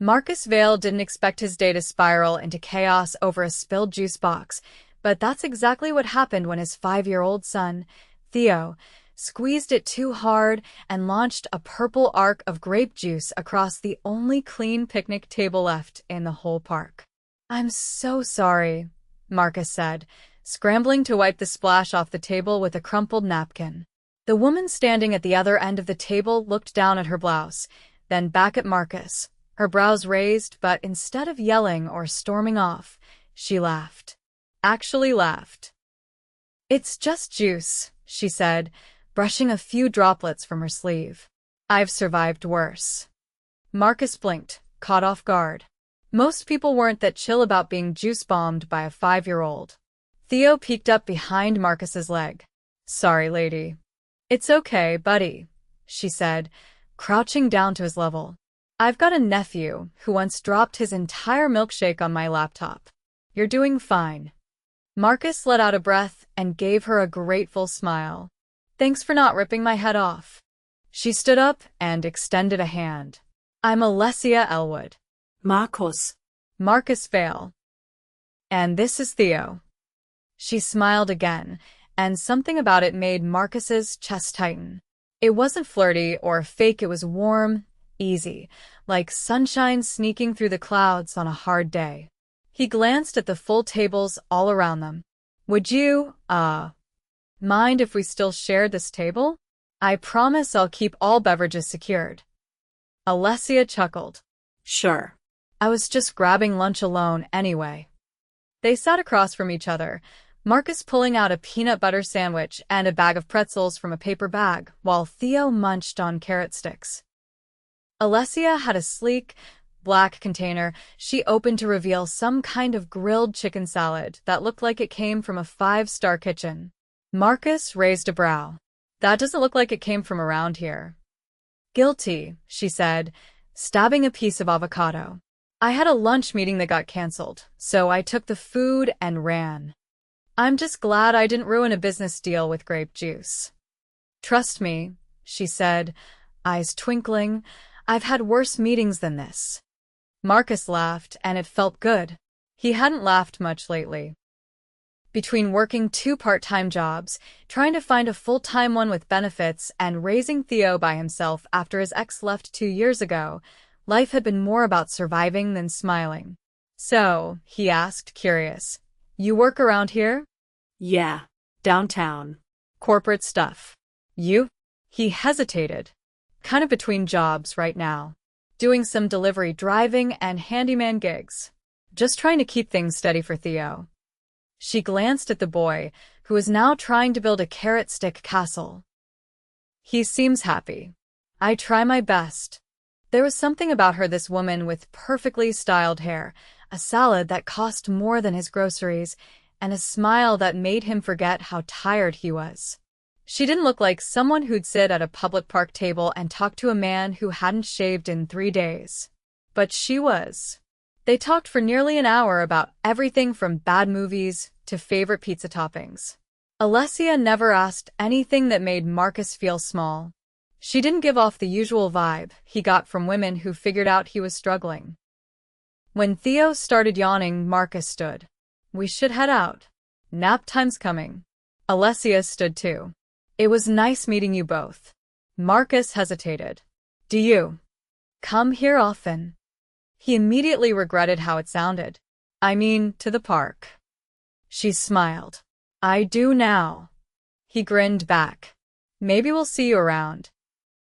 Markus Vale didn't expect his day to spiral into chaos over a spilled juice box, but that's exactly what happened when his 5-year-old son, Theo, squeezed it too hard and launched a purple arc of grape juice across the only clean picnic table left in the whole park. "I'm so sorry," Markus said, scrambling to wipe the splash off the table with a crumpled napkin. The woman standing at the other end of the table looked down at her blouse, then back at Markus, her brows raised, but instead of yelling or storming off, she laughed. Actually laughed. "It's just juice," she said, brushing a few droplets from her sleeve. "I've survived worse." Markus blinked, caught off guard. Most people weren't that chill about being juice-bombed by a 5-year-old. Theo peeked up behind Markus's leg. "Sorry, lady." "It's okay, buddy," she said, crouching down to his level. "I've got a nephew who once dropped his entire milkshake on my laptop. You're doing fine." Markus let out a breath and gave her a grateful smile. "Thanks for not ripping my head off." She stood up and extended a hand. "I'm Alessia Ellewood." Markus. Markus Vale. "And this is Theo." She smiled again, and something about it made Markus's chest tighten. It wasn't flirty or fake, it was warm, easy, like sunshine sneaking through the clouds on a hard day. He glanced at the full tables all around them. "Would you, mind if we still shared this table? I promise I'll keep all beverages secured." Alessia chuckled. "Sure. I was just grabbing lunch alone anyway." They sat across from each other, Markus pulling out a peanut butter sandwich and a bag of pretzels from a paper bag, while Theo munched on carrot sticks. Alessia had a sleek, black container she opened to reveal some kind of grilled chicken salad that looked like it came from a 5-star kitchen. Markus raised a brow. "That doesn't look like it came from around here." "Guilty," she said, stabbing a piece of avocado. "I had a lunch meeting that got canceled, so I took the food and ran. I'm just glad I didn't ruin a business deal with grape juice." "Trust me," she said, eyes twinkling, "I've had worse meetings than this." Markus laughed, and it felt good. He hadn't laughed much lately. Between working 2 part-time jobs, trying to find a full-time one with benefits, and raising Theo by himself after his ex left 2 years ago, life had been more about surviving than smiling. "So," he asked, curious, "you work around here?" "Yeah, downtown." "Corporate stuff." "You?" He hesitated. "Kind of between jobs right now. Doing some delivery driving and handyman gigs. Just trying to keep things steady for Theo." She glanced at the boy, who was now trying to build a carrot stick castle. "He seems happy. I try my best." There was something about her, this woman with perfectly styled hair, a salad that cost more than his groceries, and a smile that made him forget how tired he was. She didn't look like someone who'd sit at a public park table and talk to a man who hadn't shaved in 3 days. But she was. They talked for nearly an hour about everything from bad movies to favorite pizza toppings. Alessia never asked anything that made Markus feel small. She didn't give off the usual vibe he got from women who figured out he was struggling. When Theo started yawning, Markus stood. "We should head out. Nap time's coming." Alessia stood too. "It was nice meeting you both." Markus hesitated. "Do you come here often?" He immediately regretted how it sounded. "I mean, to the park." She smiled. "I do now." He grinned back. "Maybe we'll see you around."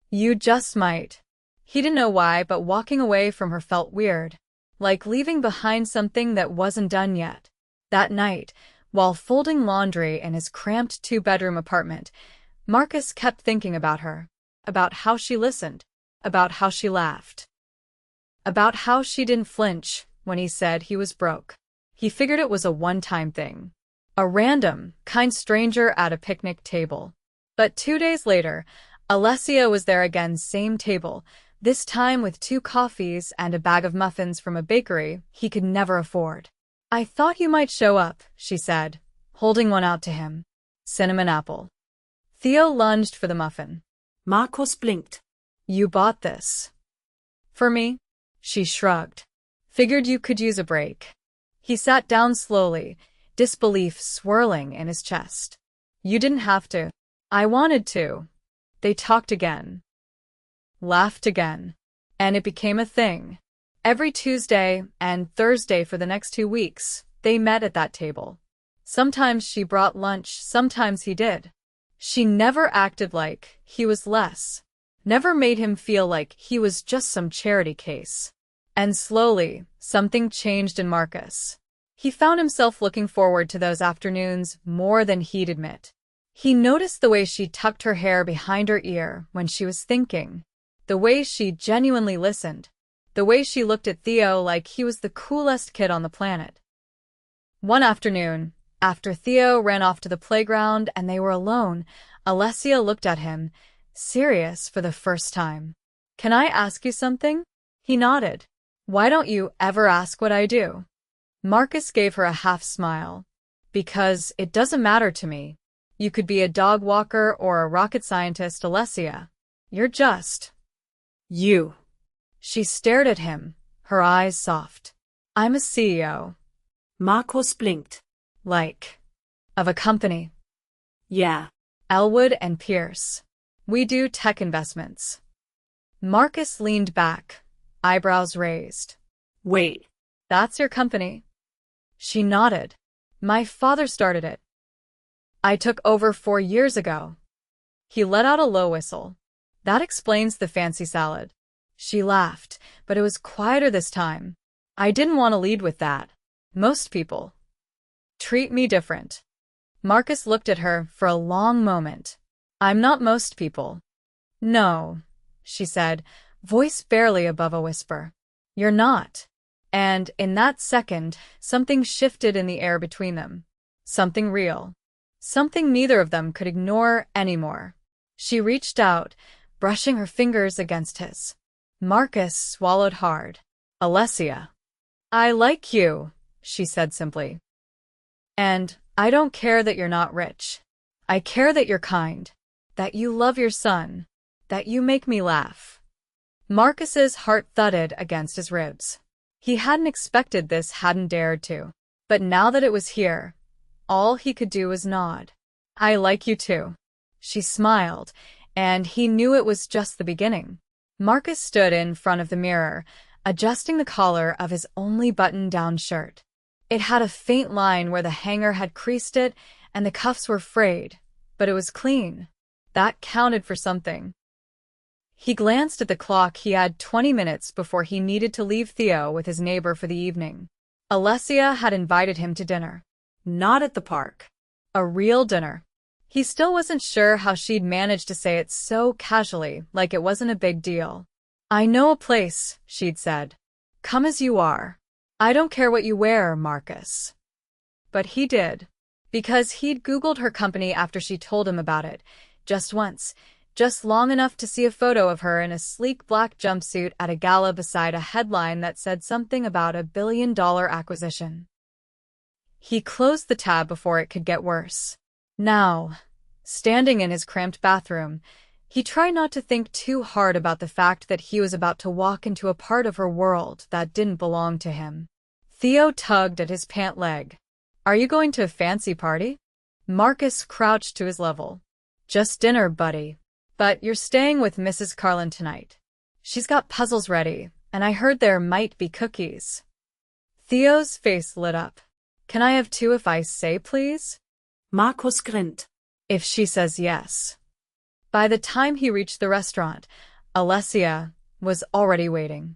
"You just might." He didn't know why, but walking away from her felt weird. Like leaving behind something that wasn't done yet. That night, while folding laundry in his cramped 2-bedroom apartment, Markus kept thinking about her. About how she listened. About how she laughed. About how she didn't flinch when he said he was broke. He figured it was a one-time thing. A random, kind stranger at a picnic table. But 2 days later, Alessia was there again, same table, this time with 2 coffees and a bag of muffins from a bakery he could never afford. "I thought you might show up," she said, holding one out to him. "Cinnamon apple." Theo lunged for the muffin. Markus blinked. "You bought this." "For me?" She shrugged. Figured you could use a break. He sat down slowly, disbelief swirling in his chest. You didn't have to. I wanted to. They talked again. Laughed again. And it became a thing. Every Tuesday and Thursday for the next 2 weeks, they met at that table. Sometimes she brought lunch, sometimes he did. She never acted like he was less. Never made him feel like he was just some charity case. And slowly, something changed in Markus. He found himself looking forward to those afternoons more than he'd admit. He noticed the way she tucked her hair behind her ear when she was thinking, the way she genuinely listened, the way she looked at Theo like he was the coolest kid on the planet. One afternoon, after Theo ran off to the playground and they were alone, Alessia looked at him, serious for the first time. Can I ask you something? He nodded. Why don't you ever ask what I do? Markus gave her a half smile. Because it doesn't matter to me. You could be a dog walker or a rocket scientist, Alessia. You're just you. She stared at him, her eyes soft. I'm a CEO. Markus blinked. Like, of a company. Yeah. Ellewood and Pierce. We do tech investments. Markus leaned back, eyebrows raised. Wait. That's your company? She nodded. My father started it. I took over 4 years ago. He let out a low whistle. That explains the fancy salad. She laughed, but it was quieter this time. I didn't want to lead with that. Most people treat me different. Markus looked at her for a long moment. I'm not most people. No, she said, voice barely above a whisper. You're not. And in that second, something shifted in the air between them. Something real. Something neither of them could ignore anymore. She reached out, brushing her fingers against his. Markus swallowed hard. Alessia. I like you, she said simply. And I don't care that you're not rich. I care that you're kind, that you love your son, that you make me laugh. Marcus's heart thudded against his ribs. He hadn't expected this, hadn't dared to. But now that it was here, all he could do was nod. I like you too. She smiled, and he knew it was just the beginning. Markus stood in front of the mirror, adjusting the collar of his only button-down shirt. It had a faint line where the hanger had creased it, and the cuffs were frayed, but it was clean. That counted for something. He glanced at the clock. He had 20 minutes before he needed to leave Theo with his neighbor for the evening. Alessia had invited him to dinner. Not at the park. A real dinner. He still wasn't sure how she'd managed to say it so casually, like it wasn't a big deal. I know a place, she'd said. Come as you are. I don't care what you wear, Markus. But he did. Because he'd Googled her company after she told him about it. Just once. Just long enough to see a photo of her in a sleek black jumpsuit at a gala beside a headline that said something about a $1 billion acquisition. He closed the tab before it could get worse. Now, standing in his cramped bathroom, he tried not to think too hard about the fact that he was about to walk into a part of her world that didn't belong to him. Theo tugged at his pant leg. Are you going to a fancy party? Markus crouched to his level. Just dinner, buddy. But you're staying with Mrs. Carlin tonight. She's got puzzles ready, and I heard there might be cookies. Theo's face lit up. Can I have 2 if I say please? Markus grinned. If she says yes. By the time he reached the restaurant, Alessia was already waiting.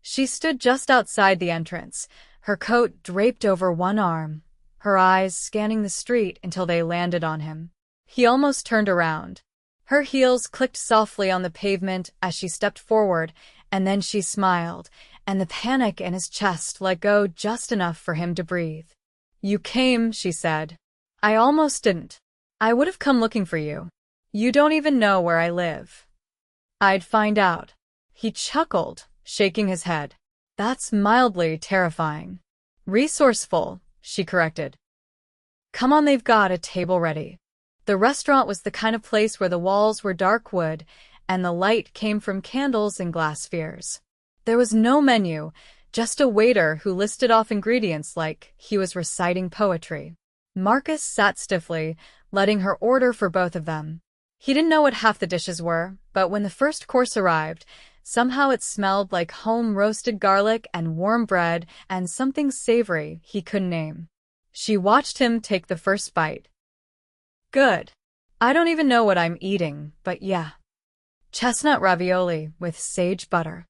She stood just outside the entrance, her coat draped over one arm, her eyes scanning the street until they landed on him. He almost turned around. Her heels clicked softly on the pavement as she stepped forward, and then she smiled, and the panic in his chest let go just enough for him to breathe. You came, she said. I almost didn't. I would have come looking for you. You don't even know where I live. I'd find out. He chuckled, shaking his head. That's mildly terrifying. Resourceful, she corrected. Come on, they've got a table ready. The restaurant was the kind of place where the walls were dark wood and the light came from candles and glass spheres. There was no menu, just a waiter who listed off ingredients like he was reciting poetry. Markus sat stiffly, letting her order for both of them. He didn't know what half the dishes were, but when the first course arrived, somehow it smelled like home-roasted garlic and warm bread and something savory he couldn't name. She watched him take the first bite. Good. I don't even know what I'm eating, but yeah. Chestnut ravioli with sage butter.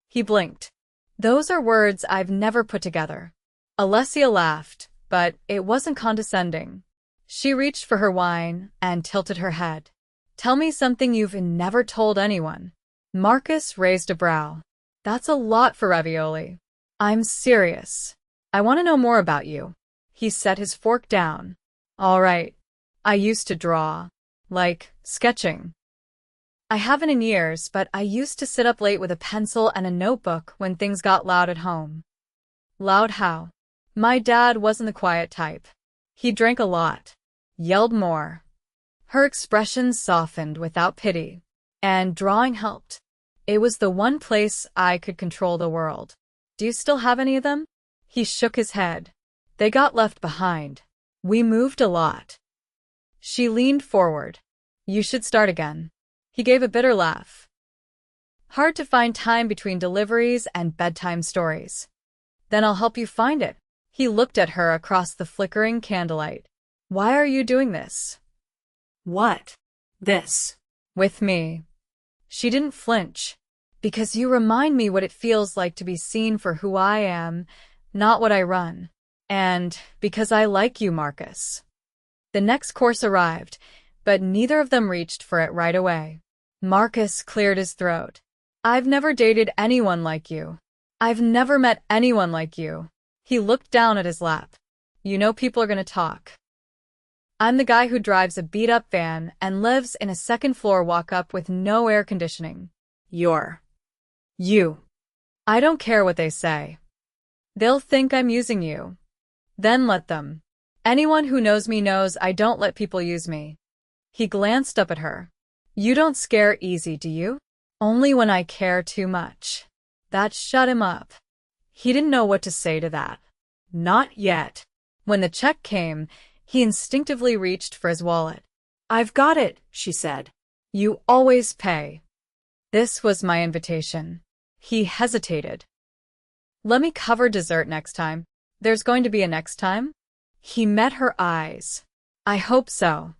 He blinked. Those are words I've never put together. Alessia laughed, but it wasn't condescending. She reached for her wine and tilted her head. Tell me something you've never told anyone. Markus raised a brow. That's a lot for ravioli. I'm serious. I want to know more about you. He set his fork down. All right. I used to draw. Like, sketching. I haven't in years, but I used to sit up late with a pencil and a notebook when things got loud at home. Loud how? My dad wasn't the quiet type. He drank a lot. Yelled more. Her expression softened without pity. And drawing helped. It was the one place I could control the world. Do you still have any of them? He shook his head. They got left behind. We moved a lot. She leaned forward. You should start again. He gave a bitter laugh. Hard to find time between deliveries and bedtime stories. Then I'll help you find it. He looked at her across the flickering candlelight. Why are you doing this? What? This. With me. She didn't flinch. Because you remind me what it feels like to be seen for who I am, not what I run. And because I like you, Markus. The next course arrived, but neither of them reached for it right away. Markus cleared his throat. I've never dated anyone like you. I've never met anyone like you. He looked down at his lap. You know people are gonna talk. I'm the guy who drives a beat-up van and lives in a second-floor walk-up with no air conditioning. You. I don't care what they say. They'll think I'm using you. Then let them. Anyone who knows me knows I don't let people use me. He glanced up at her. You don't scare easy, do you? Only when I care too much. That shut him up. He didn't know what to say to that. Not yet. When the check came, he instinctively reached for his wallet. I've got it, she said. You always pay. This was my invitation. He hesitated. Let me cover dessert next time. There's going to be a next time? He met her eyes. I hope so.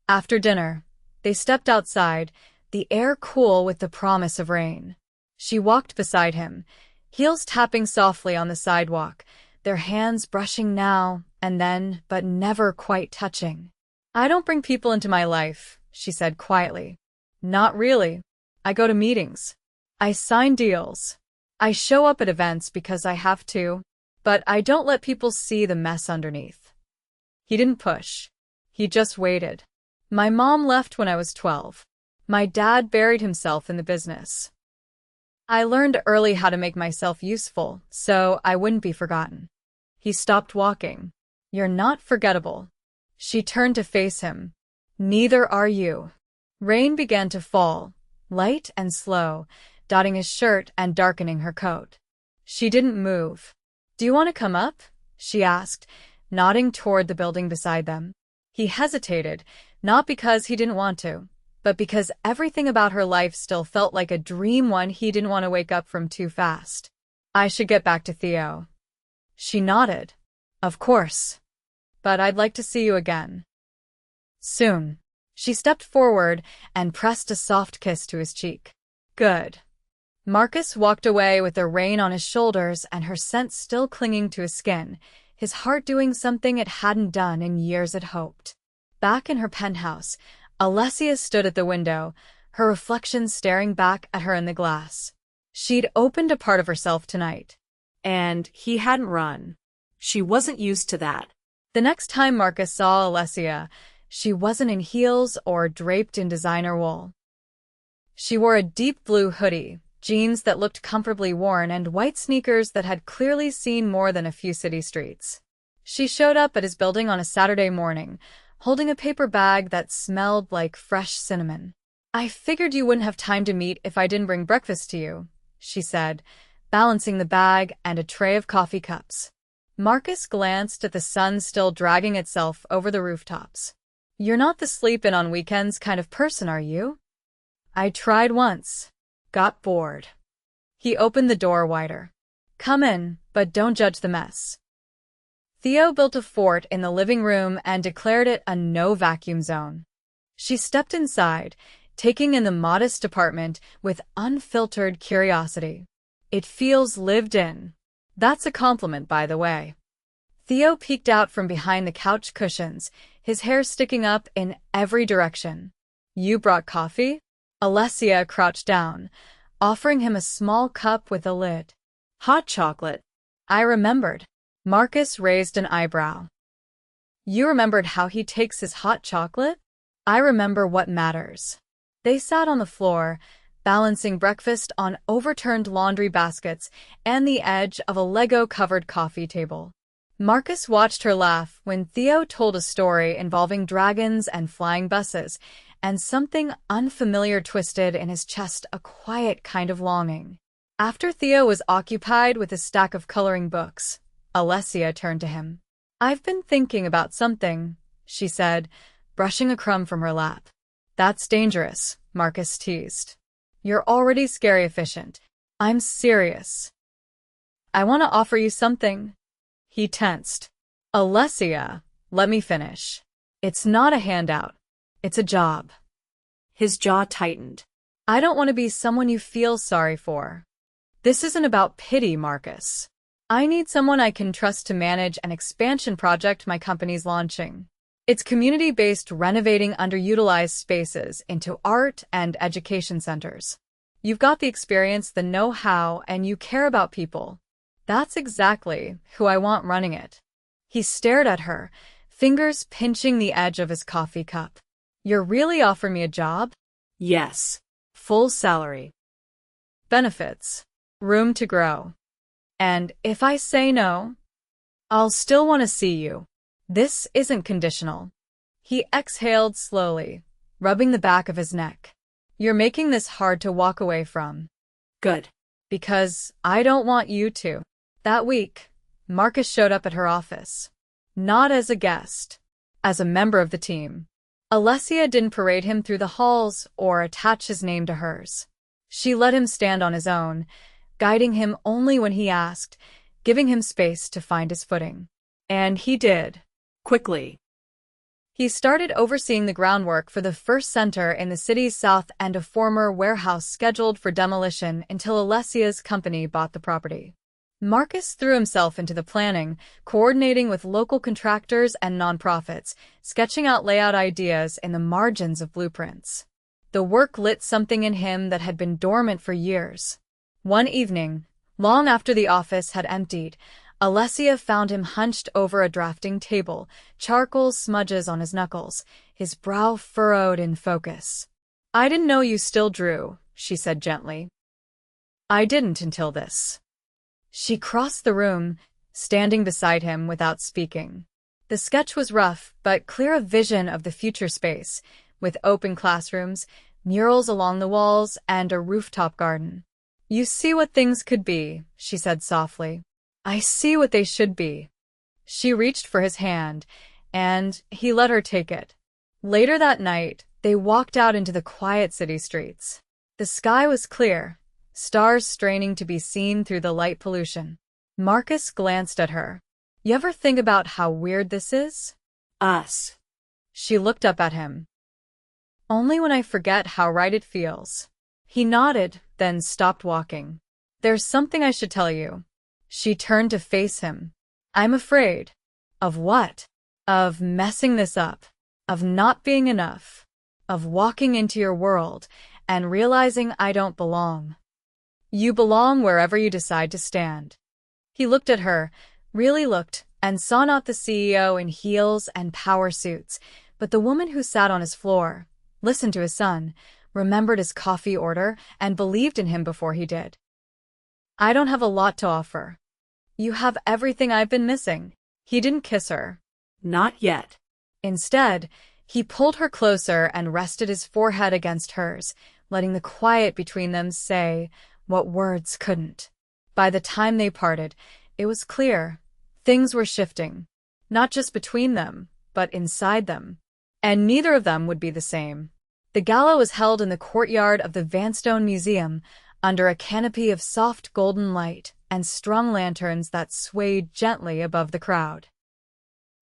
After dinner, they stepped outside, the air cool with the promise of rain. She walked beside him, heels tapping softly on the sidewalk, their hands brushing now and then, but never quite touching. I don't bring people into my life, she said quietly. Not really. I go to meetings. I sign deals. I show up at events because I have to, but I don't let people see the mess underneath. He didn't push. He just waited. My mom left when I was 12. My dad buried himself in the business. I learned early how to make myself useful, so I wouldn't be forgotten. He stopped walking. You're not forgettable. She turned to face him. Neither are you. Rain began to fall, light and slow, dotting his shirt and darkening her coat. She didn't move. Do you want to come up? She asked, nodding toward the building beside them. He hesitated, not because he didn't want to, but because everything about her life still felt like a dream one he didn't want to wake up from too fast. I should get back to Theo. She nodded. Of course. But I'd like to see you again. Soon. She stepped forward and pressed a soft kiss to his cheek. Good. Markus walked away with the rain on his shoulders and her scent still clinging to his skin, his heart doing something it hadn't done in years it hoped. Back in her penthouse, Alessia stood at the window, her reflection staring back at her in the glass. She'd opened a part of herself tonight. And he hadn't run. She wasn't used to that. The next time Markus saw Alessia, she wasn't in heels or draped in designer wool. She wore a deep blue hoodie, jeans that looked comfortably worn, and white sneakers that had clearly seen more than a few city streets. She showed up at his building on a Saturday morning, holding a paper bag that smelled like fresh cinnamon. I figured you wouldn't have time to meet if I didn't bring breakfast to you, she said, balancing the bag and a tray of coffee cups. Markus glanced at the sun still dragging itself over the rooftops. You're not the sleep-in on weekends kind of person, are you? I tried once. Got bored. He opened the door wider. Come in, but don't judge the mess. Theo built a fort in the living room and declared it a no-vacuum zone. She stepped inside, taking in the modest apartment with unfiltered curiosity. It feels lived in. That's a compliment, by the way. Theo peeked out from behind the couch cushions, his hair sticking up in every direction. You brought coffee? Alessia crouched down, offering him a small cup with a lid. Hot chocolate. I remembered. Markus raised an eyebrow. You remembered how he takes his hot chocolate? I remember what matters. They sat on the floor, balancing breakfast on overturned laundry baskets and the edge of a Lego-covered coffee table. Markus watched her laugh when Theo told a story involving dragons and flying buses, and something unfamiliar twisted in his chest, a quiet kind of longing. After Theo was occupied with a stack of coloring books, Alessia turned to him. I've been thinking about something, she said, brushing a crumb from her lap. That's dangerous, Markus teased. You're already scary efficient. I'm serious. I want to offer you something. He tensed. Alessia, let me finish. It's not a handout. It's a job. His jaw tightened. I don't want to be someone you feel sorry for. This isn't about pity, Markus. I need someone I can trust to manage an expansion project my company's launching. It's community-based, renovating underutilized spaces into art and education centers. You've got the experience, the know-how, and you care about people. That's exactly who I want running it. He stared at her, fingers pinching the edge of his coffee cup. You're really offering me a job? Yes. Full salary. Benefits. Room to grow. And if I say no, I'll still want to see you. This isn't conditional. He exhaled slowly, rubbing the back of his neck. You're making this hard to walk away from. Good. Because I don't want you to. That week, Markus showed up at her office. Not as a guest, as a member of the team. Alessia didn't parade him through the halls or attach his name to hers. She let him stand on his own, guiding him only when he asked, giving him space to find his footing. And he did. Quickly. He started overseeing the groundwork for the first center in the city's south and a former warehouse scheduled for demolition until Alessia's company bought the property. Markus threw himself into the planning, coordinating with local contractors and nonprofits, sketching out layout ideas in the margins of blueprints. The work lit something in him that had been dormant for years. One evening, long after the office had emptied, Alessia found him hunched over a drafting table, charcoal smudges on his knuckles, his brow furrowed in focus. I didn't know you still drew, she said gently. I didn't until this. She crossed the room, standing beside him without speaking. The sketch was rough, but clear a vision of the future space, with open classrooms, murals along the walls, and a rooftop garden. You see what things could be, she said softly. I see what they should be. She reached for his hand, and he let her take it. Later that night, they walked out into the quiet city streets. The sky was clear, stars straining to be seen through the light pollution. Markus glanced at her. You ever think about how weird this is? Us. She looked up at him. Only when I forget how right it feels. He nodded, then stopped walking. There's something I should tell you. She turned to face him. I'm afraid. Of what? Of messing this up. Of not being enough. Of walking into your world and realizing I don't belong. You belong wherever you decide to stand. He looked at her, really looked, and saw not the CEO in heels and power suits, but the woman who sat on his floor, listened to his son, remembered his coffee order, and believed in him before he did. I don't have a lot to offer. You have everything I've been missing. He didn't kiss her. Not yet. Instead, he pulled her closer and rested his forehead against hers, letting the quiet between them say, what words couldn't. By the time they parted, it was clear. Things were shifting. Not just between them, but inside them. And neither of them would be the same. The gala was held in the courtyard of the Vanstone Museum, under a canopy of soft golden light and strung lanterns that swayed gently above the crowd.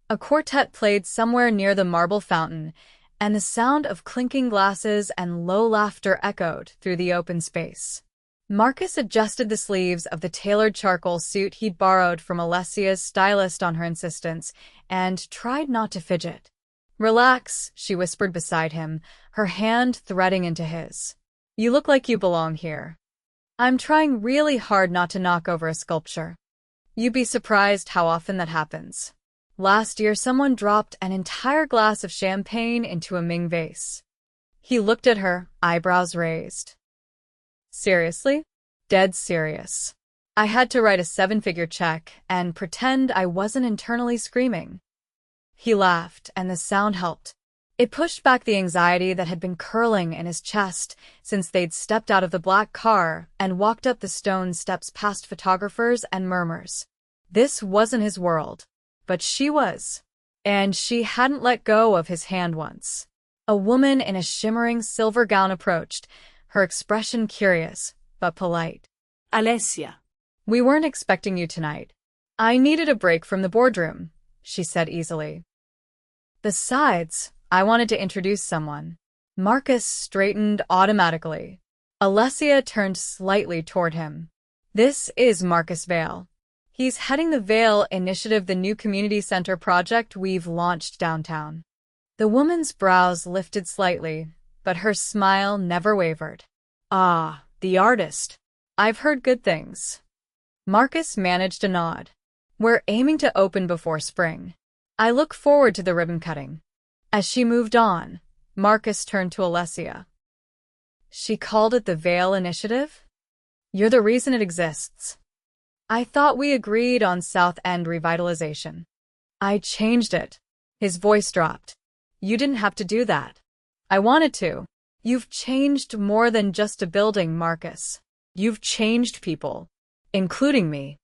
A quartet played somewhere near the marble fountain, and the sound of clinking glasses and low laughter echoed through the open space. Markus adjusted the sleeves of the tailored charcoal suit he'd borrowed from Alessia's stylist on her insistence, and tried not to fidget. "Relax," she whispered beside him, her hand threading into his. "You look like you belong here." "I'm trying really hard not to knock over a sculpture. You'd be surprised how often that happens. Last year, someone dropped an entire glass of champagne into a Ming vase." He looked at her, eyebrows raised. "Seriously?" "Dead serious. I had to write a 7-figure check and pretend I wasn't internally screaming." He laughed, and the sound helped. It pushed back the anxiety that had been curling in his chest since they'd stepped out of the black car and walked up the stone steps past photographers and murmurs. This wasn't his world, but she was. And she hadn't let go of his hand once. A woman in a shimmering silver gown approached, her expression curious, but polite. "Alessia." "We weren't expecting you tonight. I needed a break from the boardroom," she said easily. "Besides, I wanted to introduce someone." Markus straightened automatically. Alessia turned slightly toward him. "This is Markus Vale. He's heading the Vale Initiative, the new community center project we've launched downtown." The woman's brows lifted slightly, but her smile never wavered. "Ah, the artist. I've heard good things." Markus managed a nod. "We're aiming to open before spring. I look forward to the ribbon cutting." As she moved on, Markus turned to Alessia. "She called it the Vale Initiative? You're the reason it exists. I thought we agreed on South End revitalization." "I changed it." His voice dropped. "You didn't have to do that. I wanted to." "You've changed more than just a building, Markus. You've changed people, including me."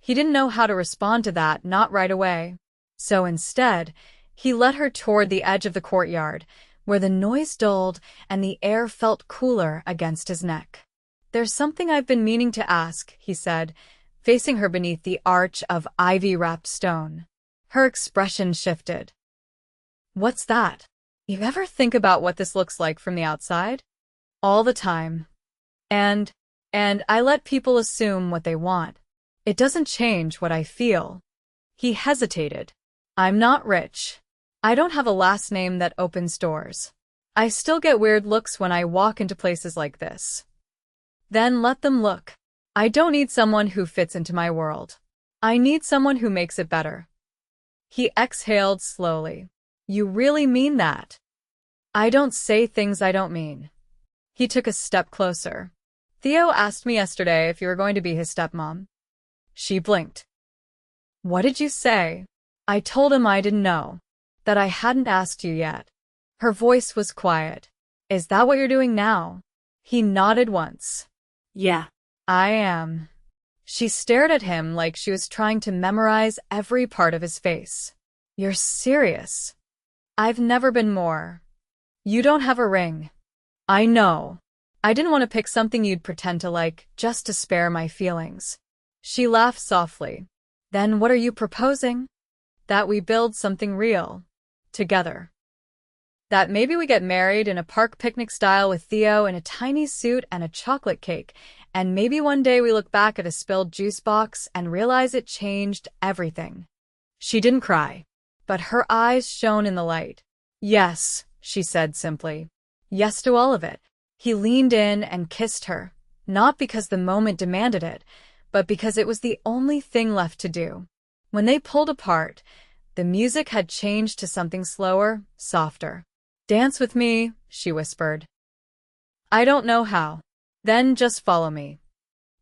He didn't know how to respond to that, not right away. So instead, he led her toward the edge of the courtyard, where the noise dulled and the air felt cooler against his neck. "There's something I've been meaning to ask," he said, facing her beneath the arch of ivy-wrapped stone. Her expression shifted. "What's that?" "You ever think about what this looks like from the outside?" "All the time. And I let people assume what they want. It doesn't change what I feel." He hesitated. "I'm not rich. I don't have a last name that opens doors. I still get weird looks when I walk into places like this." "Then let them look. I don't need someone who fits into my world. I need someone who makes it better." He exhaled slowly. "You really mean that?" "I don't say things I don't mean." He took a step closer. "Theo asked me yesterday if you were going to be his stepmom." She blinked. "What did you say?" "I told him I didn't know. That I hadn't asked you yet." Her voice was quiet. "Is that what you're doing now?" He nodded once. "Yeah." "I am." She stared at him like she was trying to memorize every part of his face. "You're serious?" "I've never been more." "You don't have a ring." "I know. I didn't want to pick something you'd pretend to like, just to spare my feelings." She laughed softly. "Then what are you proposing?" "That we build something real. Together. That maybe we get married in a park picnic style with Theo in a tiny suit and a chocolate cake, and maybe one day we look back at a spilled juice box and realize it changed everything." She didn't cry, but her eyes shone in the light. "Yes," she said simply. "Yes to all of it." He leaned in and kissed her, not because the moment demanded it, but because it was the only thing left to do. When they pulled apart, the music had changed to something slower, softer. "Dance with me," she whispered. "I don't know how." "Then just follow me."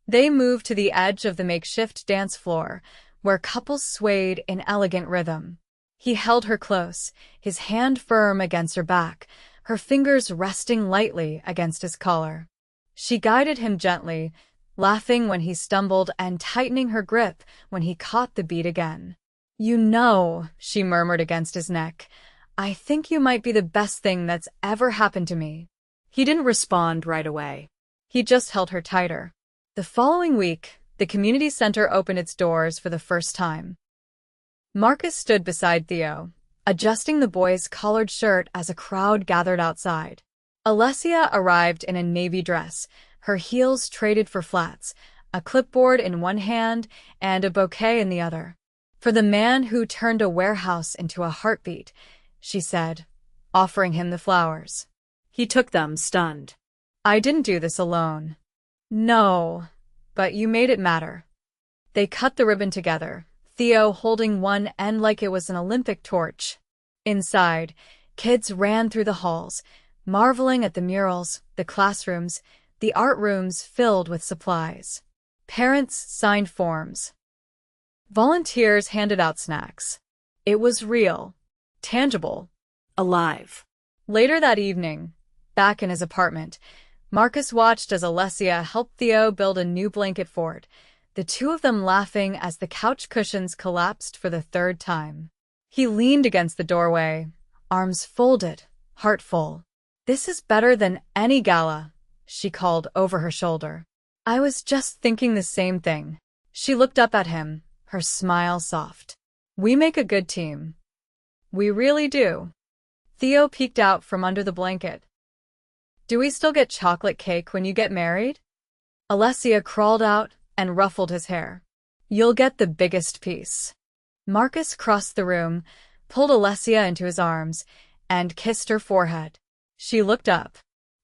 They moved to the edge of the makeshift dance floor, where couples swayed in elegant rhythm. He held her close, his hand firm against her back, her fingers resting lightly against his collar. She guided him gently, laughing when he stumbled and tightening her grip when he caught the beat again. "You know," she murmured against his neck, "I think you might be the best thing that's ever happened to me." He didn't respond right away. He just held her tighter. The following week, the community center opened its doors for the first time. Markus stood beside Theo, adjusting the boy's collared shirt as a crowd gathered outside. Alessia arrived in a navy dress, her heels traded for flats, a clipboard in one hand and a bouquet in the other. "For the man who turned a warehouse into a heartbeat," she said, offering him the flowers. He took them, stunned. "I didn't do this alone." "No, but you made it matter." They cut the ribbon together, Theo holding one end like it was an Olympic torch. Inside, kids ran through the halls, marveling at the murals, the classrooms, the art rooms filled with supplies. Parents signed forms. Volunteers handed out snacks. It was real, tangible, Alive. Later that evening, back in his apartment, Markus watched as Alessia helped Theo build a new blanket fort, the two of them laughing as the couch cushions collapsed for the third time. He leaned against the doorway, arms folded, heart full. "This is better than any gala," she called over her shoulder. "I was just thinking the same thing." She looked up at him, her smile soft. "We make a good team." "We really do." Theo peeked out from under the blanket. "Do we still get chocolate cake when you get married?" Alessia crawled out and ruffled his hair. "You'll get the biggest piece." Markus crossed the room, pulled Alessia into his arms, and kissed her forehead. She looked up.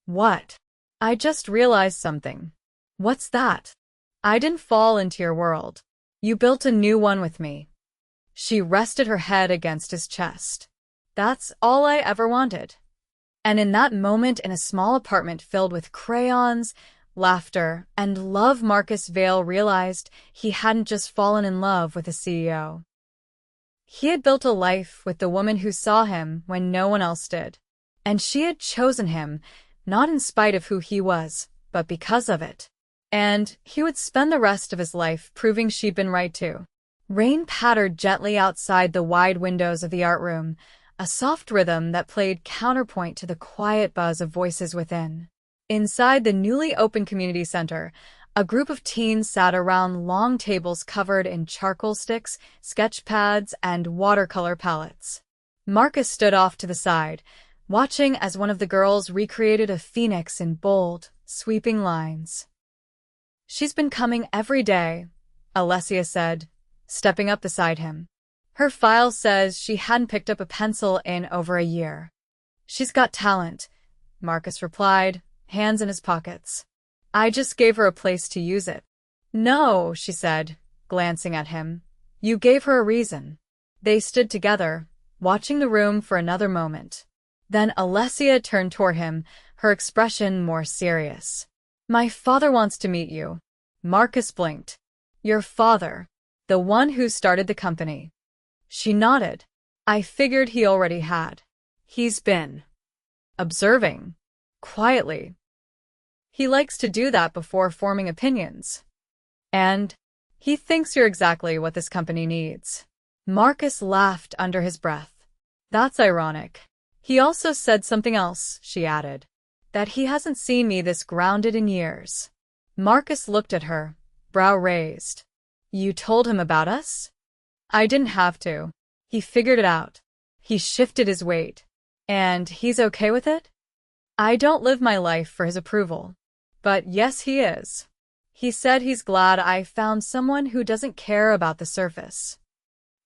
"What?" "I just realized something." "What's that?" "I didn't fall into your world. You built a new one with me." She rested her head against his chest. "That's all I ever wanted." And in that moment in a small apartment filled with crayons, laughter, and love, Markus Vale realized he hadn't just fallen in love with a CEO. He had built a life with the woman who saw him when no one else did. And she had chosen him, not in spite of who he was, but because of it. And he would spend the rest of his life proving she'd been right too. Rain pattered gently outside the wide windows of the art room, a soft rhythm that played counterpoint to the quiet buzz of voices within. Inside the newly opened community center, a group of teens sat around long tables covered in charcoal sticks, sketch pads, and watercolor palettes. Markus stood off to the side, watching as one of the girls recreated a phoenix in bold, sweeping lines. "She's been coming every day," Alessia said, stepping up beside him. "Her file says she hadn't picked up a pencil in over a year." "She's got talent," Markus replied, hands in his pockets. "I just gave her a place to use it." "No," she said, glancing at him. "You gave her a reason." They stood together, watching the room for another moment. Then Alessia turned toward him, her expression more serious. "My father wants to meet you." Markus blinked. "Your father, the one who started the company." She nodded. "I figured he already had. He's been observing, quietly. He likes to do that before forming opinions. And he thinks you're exactly what this company needs." Markus laughed under his breath. "That's ironic." "He also said something else," she added. "That he hasn't seen me this grounded in years." Markus looked at her, brow raised. "You told him about us?" "I didn't have to. He figured it out. He shifted his weight. And he's okay with it?" "I don't live my life for his approval. But yes, he is. He said he's glad I found someone who doesn't care about the surface."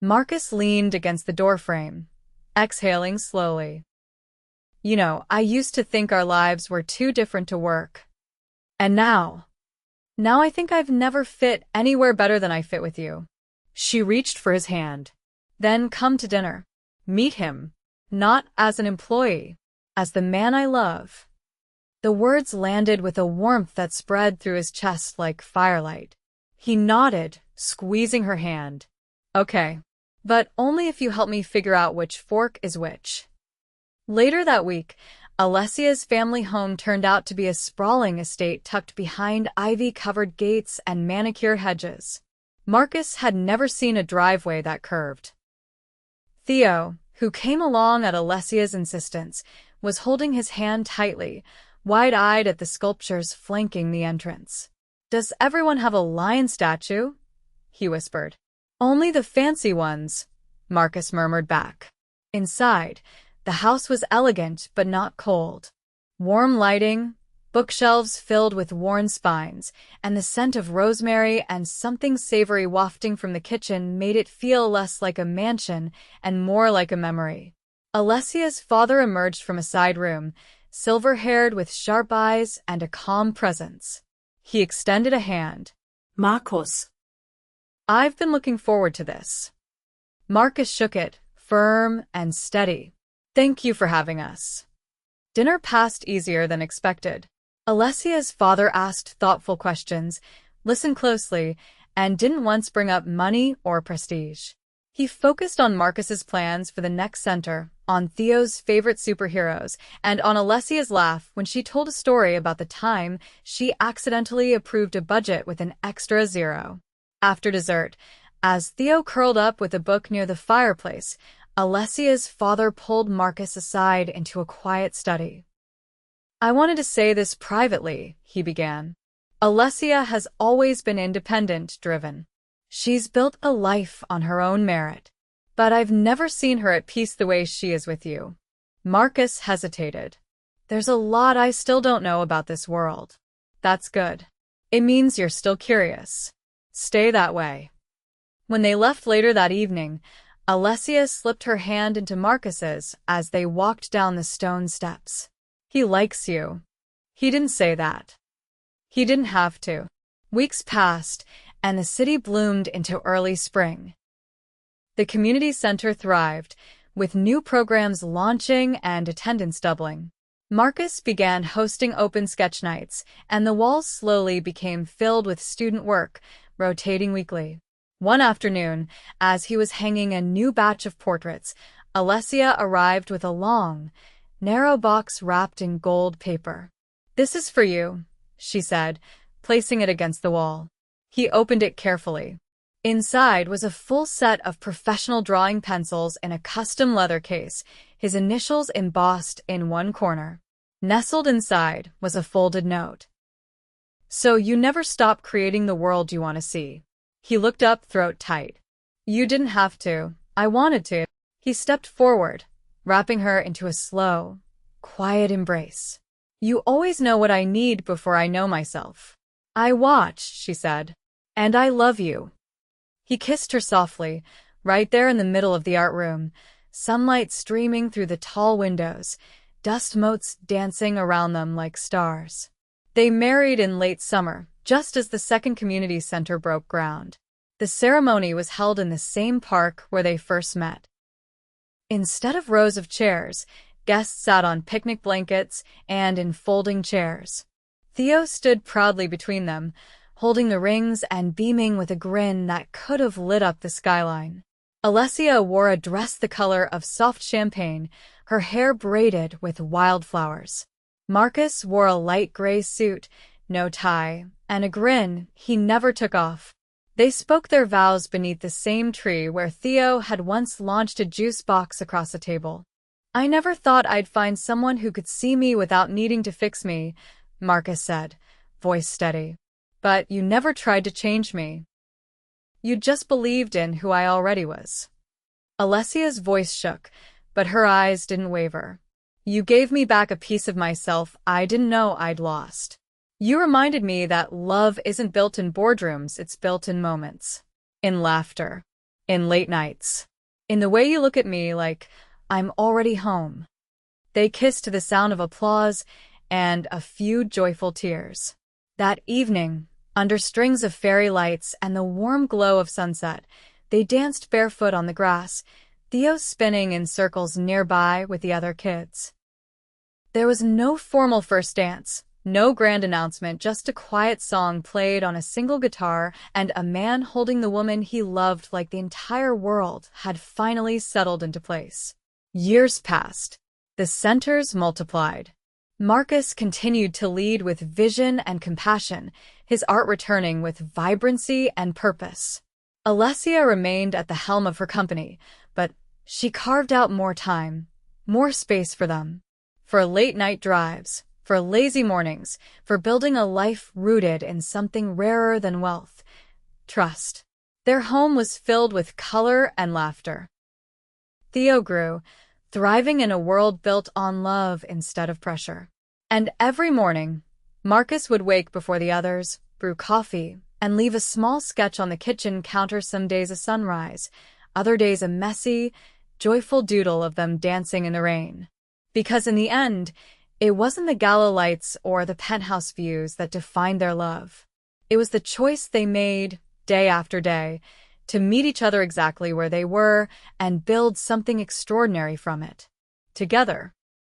Markus leaned against the doorframe, exhaling slowly. "You know, I used to think our lives were too different to work. And now I think I've never fit anywhere better than I fit with you." She reached for his hand. "Then come to dinner. Meet him. Not as an employee, as the man I love." The words landed with a warmth that spread through his chest like firelight. He nodded, squeezing her hand. "Okay. But only if you help me figure out which fork is which." Later that week, Alessia's family home turned out to be a sprawling estate tucked behind ivy-covered gates and manicure hedges. Markus had never seen a driveway that curved. Theo, who came along at Alessia's insistence, was holding his hand tightly, wide-eyed at the sculptures flanking the entrance. "Does everyone have a lion statue?" he whispered. "Only the fancy ones," Markus murmured back. Inside, the house was elegant but not cold. Warm lighting, bookshelves filled with worn spines, and the scent of rosemary and something savory wafting from the kitchen made it feel less like a mansion and more like a memory. Alessia's father emerged from a side room, silver-haired with sharp eyes and a calm presence. He extended a hand. "Markus." "I've been looking forward to this." Markus shook it, firm and steady. "Thank you for having us." Dinner passed easier than expected. Alessia's father asked thoughtful questions, listened closely, and didn't once bring up money or prestige. He focused on Markus's plans for the next center, on Theo's favorite superheroes, and on Alessia's laugh when she told a story about the time she accidentally approved a budget with an extra zero. After dessert, as Theo curled up with a book near the fireplace, Alessia's father pulled Markus aside into a quiet study. "I wanted to say this privately," he began. "Alessia has always been independent-driven. She's built a life on her own merit. But I've never seen her at peace the way she is with you." Markus hesitated. "There's a lot I still don't know about this world." "That's good. It means you're still curious. Stay that way." When they left later that evening, Alessia slipped her hand into Markus's as they walked down the stone steps. "He likes you." He didn't say that. He didn't have to. Weeks passed, and the city bloomed into early spring. The community center thrived, with new programs launching and attendance doubling. Markus began hosting open sketch nights, and the walls slowly became filled with student work, rotating weekly. One afternoon, as he was hanging a new batch of portraits, Alessia arrived with a long, narrow box wrapped in gold paper. "This is for you," she said, placing it against the wall. He opened it carefully. Inside was a full set of professional drawing pencils in a custom leather case, his initials embossed in one corner. Nestled inside was a folded note. "So you never stop creating the world you want to see." He looked up, throat tight. "You didn't have to. I wanted to." He stepped forward, wrapping her into a slow, quiet embrace. "You always know what I need before I know myself." "I watch," she said. "And I love you." He kissed her softly, right there in the middle of the art room, sunlight streaming through the tall windows, dust motes dancing around them like stars. They married in late summer, just as the second community center broke ground. The ceremony was held in the same park where they first met. Instead of rows of chairs, guests sat on picnic blankets and in folding chairs. Theo stood proudly between them, holding the rings and beaming with a grin that could have lit up the skyline. Alessia wore a dress the color of soft champagne, her hair braided with wildflowers. Markus wore a light gray suit, no tie, and a grin he never took off. They spoke their vows beneath the same tree where Theo had once launched a juice box across a table. "I never thought I'd find someone who could see me without needing to fix me," Markus said, voice steady. "But you never tried to change me. You just believed in who I already was." Alessia's voice shook, but her eyes didn't waver. "You gave me back a piece of myself I didn't know I'd lost. You reminded me that love isn't built in boardrooms, it's built in moments. In laughter. In late nights. In the way you look at me like I'm already home." They kissed to the sound of applause and a few joyful tears. That evening, under strings of fairy lights and the warm glow of sunset, they danced barefoot on the grass, Theo spinning in circles nearby with the other kids. There was no formal first dance, no grand announcement, just a quiet song played on a single guitar and a man holding the woman he loved like the entire world had finally settled into place. Years passed. The centers multiplied. Markus continued to lead with vision and compassion, his art returning with vibrancy and purpose. Alessia remained at the helm of her company, but she carved out more time, more space for them. For late-night drives, for lazy mornings, for building a life rooted in something rarer than wealth, trust. Their home was filled with color and laughter. Theo grew, thriving in a world built on love instead of pressure. And every morning, Markus would wake before the others, brew coffee, and leave a small sketch on the kitchen counter, some days a sunrise, other days a messy, joyful doodle of them dancing in the rain. Because in the end, it wasn't the gala lights or the penthouse views that defined their love. It was the choice they made, day after day, to meet each other exactly where they were and build something extraordinary from it. Together.